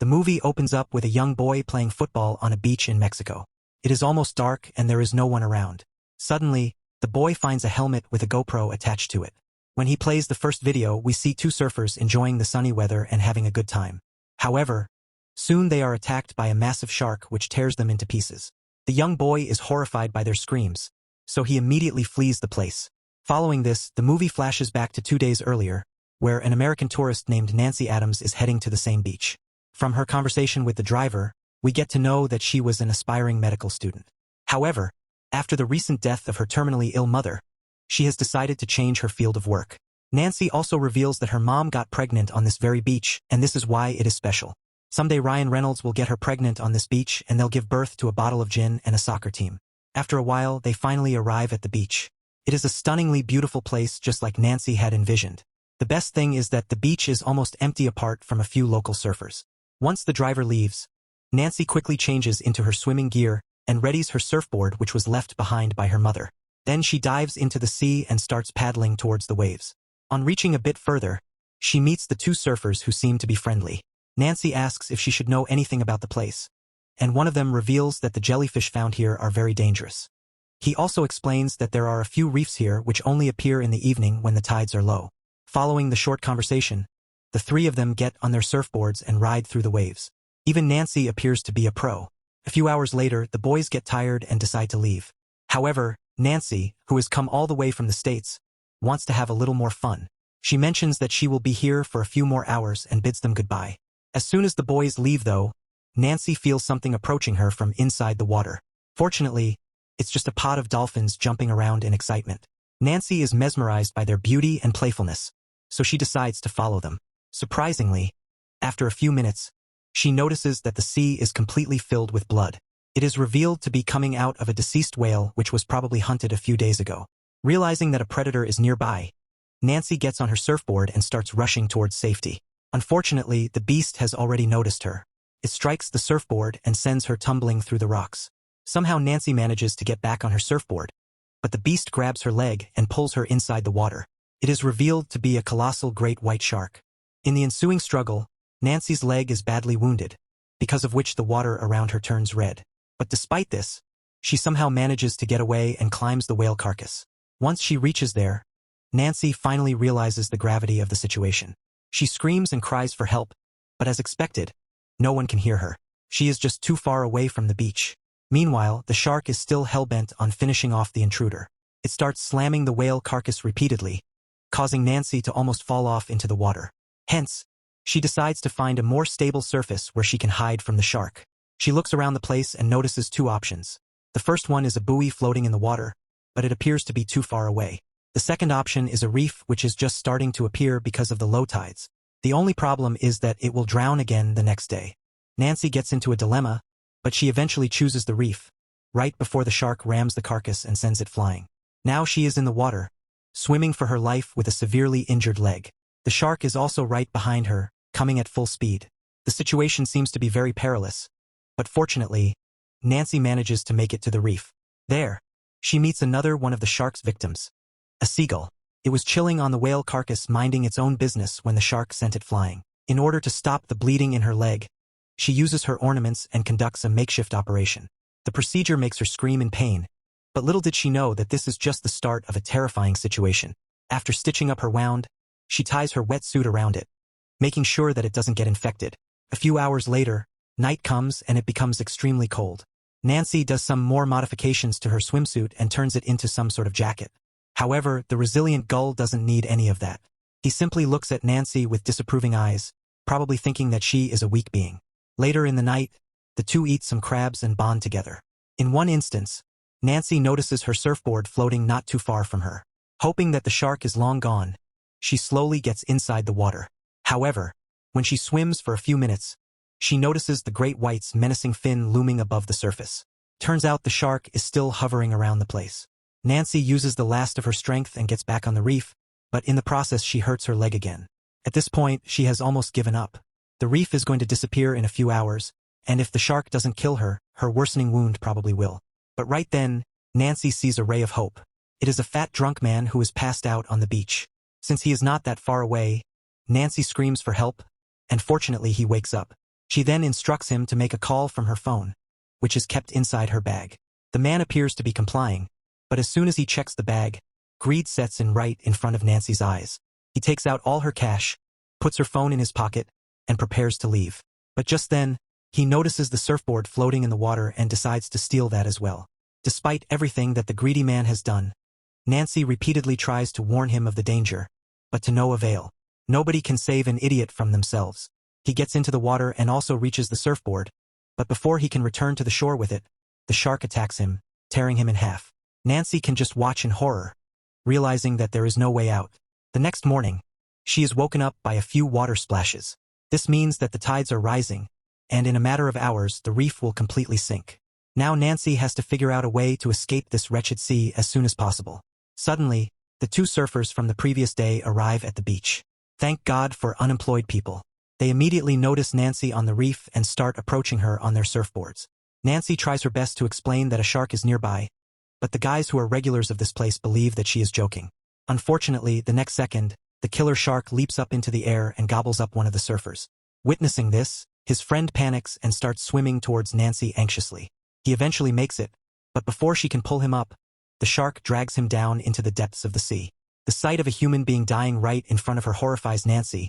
The movie opens up with a young boy playing football on a beach in Mexico. It is almost dark and there is no one around. Suddenly, the boy finds a helmet with a GoPro attached to it. When he plays the first video, we see two surfers enjoying the sunny weather and having a good time. However, soon they are attacked by a massive shark which tears them into pieces. The young boy is horrified by their screams, so he immediately flees the place. Following this, the movie flashes back to 2 days earlier, where an American tourist named Nancy Adams is heading to the same beach. From her conversation with the driver, we get to know that she was an aspiring medical student. However, after the recent death of her terminally ill mother, she has decided to change her field of work. Nancy also reveals that her mom got pregnant on this very beach, and this is why it is special. Someday Ryan Reynolds will get her pregnant on this beach and they'll give birth to a bottle of gin and a soccer team. After a while, they finally arrive at the beach. It is a stunningly beautiful place just like Nancy had envisioned. The best thing is that the beach is almost empty apart from a few local surfers. Once the driver leaves, Nancy quickly changes into her swimming gear and readies her surfboard which was left behind by her mother. Then she dives into the sea and starts paddling towards the waves. On reaching a bit further, she meets the two surfers who seem to be friendly. Nancy asks if she should know anything about the place, and one of them reveals that the jellyfish found here are very dangerous. He also explains that there are a few reefs here which only appear in the evening when the tides are low. Following the short conversation, the three of them get on their surfboards and ride through the waves. Even Nancy appears to be a pro. A few hours later, the boys get tired and decide to leave. However, Nancy, who has come all the way from the States, wants to have a little more fun. She mentions that she will be here for a few more hours and bids them goodbye. As soon as the boys leave though, Nancy feels something approaching her from inside the water. Fortunately, it's just a pod of dolphins jumping around in excitement. Nancy is mesmerized by their beauty and playfulness, so she decides to follow them. Surprisingly, after a few minutes, she notices that the sea is completely filled with blood. It is revealed to be coming out of a deceased whale which was probably hunted a few days ago. Realizing that a predator is nearby, Nancy gets on her surfboard and starts rushing towards safety. Unfortunately, the beast has already noticed her. It strikes the surfboard and sends her tumbling through the rocks. Somehow Nancy manages to get back on her surfboard, but the beast grabs her leg and pulls her inside the water. It is revealed to be a colossal great white shark. In the ensuing struggle, Nancy's leg is badly wounded, because of which the water around her turns red. But despite this, she somehow manages to get away and climbs the whale carcass. Once she reaches there, Nancy finally realizes the gravity of the situation. She screams and cries for help, but as expected, no one can hear her. She is just too far away from the beach. Meanwhile, the shark is still hell-bent on finishing off the intruder. It starts slamming the whale carcass repeatedly, causing Nancy to almost fall off into the water. Hence, she decides to find a more stable surface where she can hide from the shark. She looks around the place and notices two options. The first one is a buoy floating in the water, but it appears to be too far away. The second option is a reef which is just starting to appear because of the low tides. The only problem is that it will drown again the next day. Nancy gets into a dilemma, but she eventually chooses the reef, right before the shark rams the carcass and sends it flying. Now she is in the water, swimming for her life with a severely injured leg. The shark is also right behind her, coming at full speed. The situation seems to be very perilous, but fortunately, Nancy manages to make it to the reef. There, she meets another one of the shark's victims, a seagull. It was chilling on the whale carcass minding its own business when the shark sent it flying. In order to stop the bleeding in her leg, she uses her ornaments and conducts a makeshift operation. The procedure makes her scream in pain, but little did she know that this is just the start of a terrifying situation. After stitching up her wound, she ties her wetsuit around it, making sure that it doesn't get infected. A few hours later, night comes and it becomes extremely cold. Nancy does some more modifications to her swimsuit and turns it into some sort of jacket. However, the resilient gull doesn't need any of that. He simply looks at Nancy with disapproving eyes, probably thinking that she is a weak being. Later in the night, the two eat some crabs and bond together. In one instance, Nancy notices her surfboard floating not too far from her. Hoping that the shark is long gone, she slowly gets inside the water. However, when she swims for a few minutes, she notices the great white's menacing fin looming above the surface. Turns out the shark is still hovering around the place. Nancy uses the last of her strength and gets back on the reef, but in the process she hurts her leg again. At this point, she has almost given up. The reef is going to disappear in a few hours, and if the shark doesn't kill her, her worsening wound probably will. But right then, Nancy sees a ray of hope. It is a fat drunk man who is passed out on the beach. Since he is not that far away, Nancy screams for help, and fortunately he wakes up. She then instructs him to make a call from her phone, which is kept inside her bag. The man appears to be complying, but as soon as he checks the bag, greed sets in right in front of Nancy's eyes. He takes out all her cash, puts her phone in his pocket, and prepares to leave. But just then, he notices the surfboard floating in the water and decides to steal that as well. Despite everything that the greedy man has done, Nancy repeatedly tries to warn him of the danger, but to no avail. Nobody can save an idiot from themselves. He gets into the water and also reaches the surfboard, but before he can return to the shore with it, the shark attacks him, tearing him in half. Nancy can just watch in horror, realizing that there is no way out. The next morning, she is woken up by a few water splashes. This means that the tides are rising, and in a matter of hours the reef will completely sink. Now Nancy has to figure out a way to escape this wretched sea as soon as possible. Suddenly, the two surfers from the previous day arrive at the beach. Thank God for unemployed people. They immediately notice Nancy on the reef and start approaching her on their surfboards. Nancy tries her best to explain that a shark is nearby, but the guys who are regulars of this place believe that she is joking. Unfortunately, the next second, the killer shark leaps up into the air and gobbles up one of the surfers. Witnessing this, his friend panics and starts swimming towards Nancy anxiously. He eventually makes it, but before she can pull him up, the shark drags him down into the depths of the sea. The sight of a human being dying right in front of her horrifies Nancy,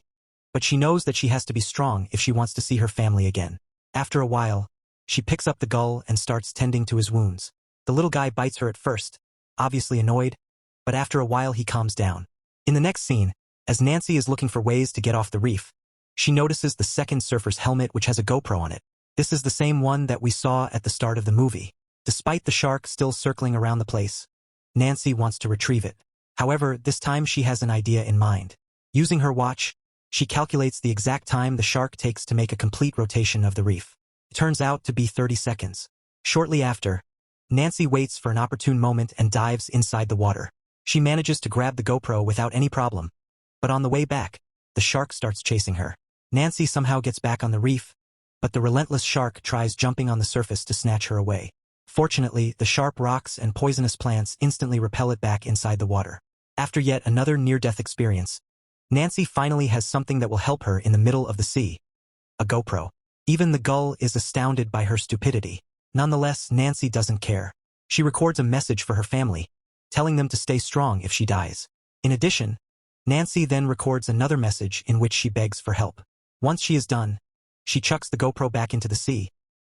but she knows that she has to be strong if she wants to see her family again. After a while, she picks up the gull and starts tending to his wounds. The little guy bites her at first, obviously annoyed, but after a while he calms down. In the next scene, as Nancy is looking for ways to get off the reef, she notices the second surfer's helmet which has a GoPro on it. This is the same one that we saw at the start of the movie. Despite the shark still circling around the place, Nancy wants to retrieve it. However, this time she has an idea in mind. Using her watch, she calculates the exact time the shark takes to make a complete rotation of the reef. It turns out to be 30 seconds. Shortly after, Nancy waits for an opportune moment and dives inside the water. She manages to grab the GoPro without any problem, but on the way back, the shark starts chasing her. Nancy somehow gets back on the reef, but the relentless shark tries jumping on the surface to snatch her away. Fortunately, the sharp rocks and poisonous plants instantly repel it back inside the water. After yet another near-death experience, Nancy finally has something that will help her in the middle of the sea: a GoPro. Even the gull is astounded by her stupidity. Nonetheless, Nancy doesn't care. She records a message for her family, telling them to stay strong if she dies. In addition, Nancy then records another message in which she begs for help. Once she is done, she chucks the GoPro back into the sea,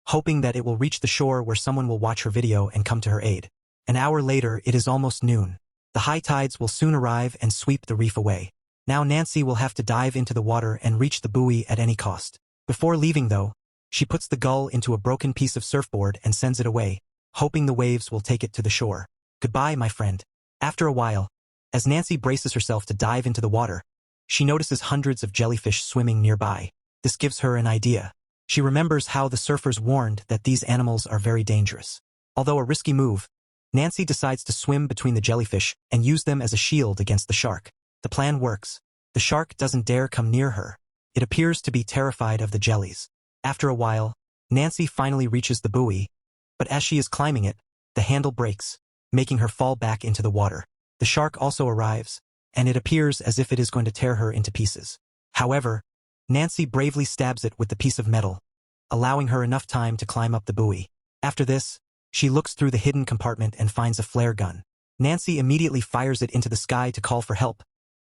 hoping that it will reach the shore where someone will watch her video and come to her aid. An hour later, it is almost noon. The high tides will soon arrive and sweep the reef away. Now Nancy will have to dive into the water and reach the buoy at any cost. Before leaving though, she puts the gull into a broken piece of surfboard and sends it away, hoping the waves will take it to the shore. Goodbye, my friend. After a while, as Nancy braces herself to dive into the water, she notices hundreds of jellyfish swimming nearby. This gives her an idea. She remembers how the surfers warned that these animals are very dangerous. Although a risky move, Nancy decides to swim between the jellyfish and use them as a shield against the shark. The plan works. The shark doesn't dare come near her. It appears to be terrified of the jellies. After a while, Nancy finally reaches the buoy, but as she is climbing it, the handle breaks, making her fall back into the water. The shark also arrives, and it appears as if it is going to tear her into pieces. However, Nancy bravely stabs it with the piece of metal, allowing her enough time to climb up the buoy. After this, she looks through the hidden compartment and finds a flare gun. Nancy immediately fires it into the sky to call for help,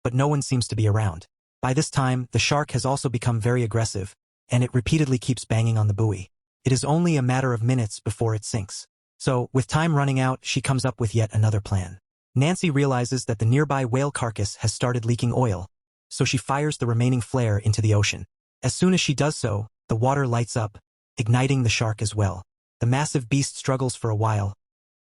but no one seems to be around. By this time, the shark has also become very aggressive, and it repeatedly keeps banging on the buoy. It is only a matter of minutes before it sinks. So, with time running out, she comes up with yet another plan. Nancy realizes that the nearby whale carcass has started leaking oil, so she fires the remaining flare into the ocean. As soon as she does so, the water lights up, igniting the shark as well. The massive beast struggles for a while,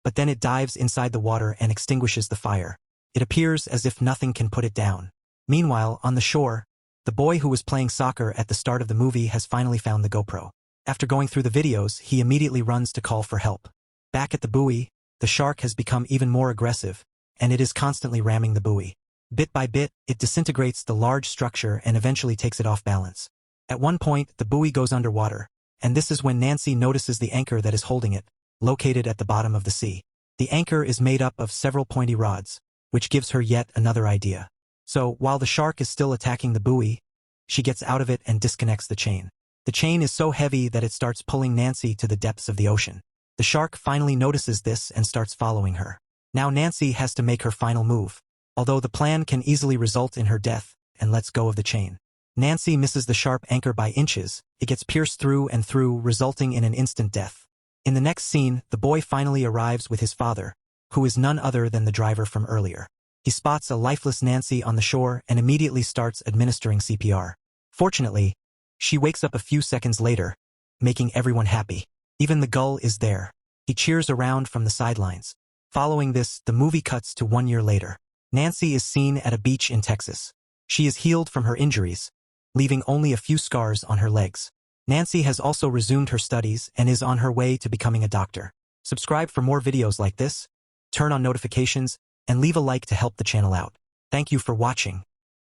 but then it dives inside the water and extinguishes the fire. It appears as if nothing can put it down. Meanwhile, on the shore, the boy who was playing soccer at the start of the movie has finally found the GoPro. After going through the videos, he immediately runs to call for help. Back at the buoy, the shark has become even more aggressive, and it is constantly ramming the buoy. Bit by bit, it disintegrates the large structure and eventually takes it off balance. At one point, the buoy goes underwater, and this is when Nancy notices the anchor that is holding it, located at the bottom of the sea. The anchor is made up of several pointy rods, which gives her yet another idea. So, while the shark is still attacking the buoy, she gets out of it and disconnects the chain. The chain is so heavy that it starts pulling Nancy to the depths of the ocean. The shark finally notices this and starts following her. Now Nancy has to make her final move. Although the plan can easily result in her death, and lets go of the chain. Nancy misses the sharp anchor by inches, it gets pierced through and through, resulting in an instant death. In the next scene, the boy finally arrives with his father, who is none other than the driver from earlier. He spots a lifeless Nancy on the shore and immediately starts administering CPR. Fortunately, she wakes up a few seconds later, making everyone happy. Even the gull is there. He cheers around from the sidelines. Following this, the movie cuts to 1 year later. Nancy is seen at a beach in Texas. She is healed from her injuries, leaving only a few scars on her legs. Nancy has also resumed her studies and is on her way to becoming a doctor. Subscribe for more videos like this, turn on notifications, and leave a like to help the channel out. Thank you for watching.